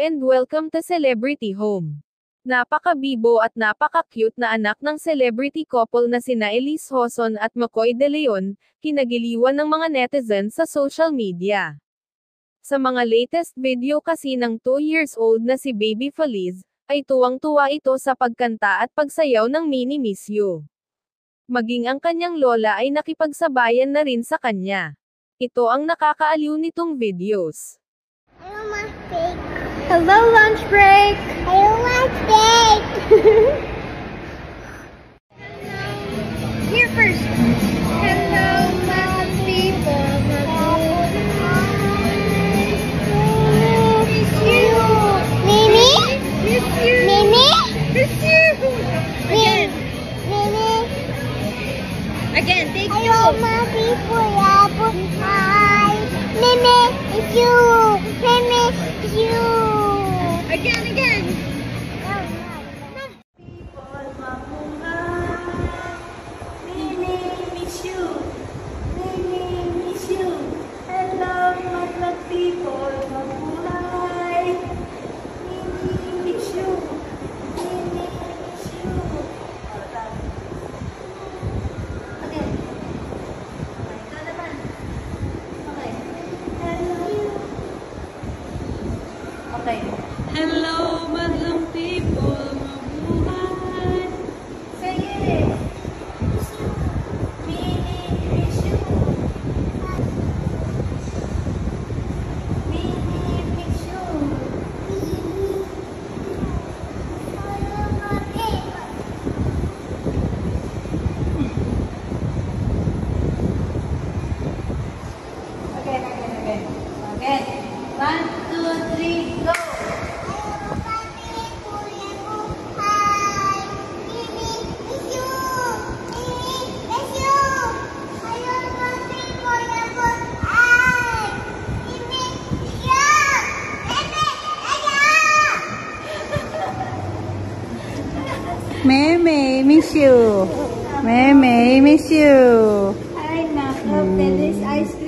and welcome to Celebrity Home. Napaka-bibo at napaka-cute na anak ng celebrity couple na sina Elise Hoson at McCoy De Leon, kinagiliwan ng mga netizen sa social media. Sa mga latest video kasi ng 2 years old na si Baby Feliz, ay tuwang-tuwa ito sa pagkanta at pagsayaw ng Mini Miss You. Maging ang kanyang lola ay nakipagsabayan na rin sa kanya. Ito ang nakakaaliw nitong videos. Hello, lunch break! Hello, lunch break! Here first. Hello, my people. Miss you. Mimi? Miss you. Mimi? Miss you. Again. Mimi? Again, thank you. Hello, my people. Hi. Mimi, it's you. Mimi, it's you. Again, again. Mimi, miss you. Mimi, miss you. Hello, my people. Mabuhay. Mimi, miss you. Mimi, miss you. Okay. Ikaw naman. Okay. Hello. Okay. Hello, madlang people, mabuhay. Say it. Mimi, miss you. Mimi, miss you. Again. 1, 2, 3, go. Meme, miss you. Meme, miss you. Ay, nako, Feliz ice cream.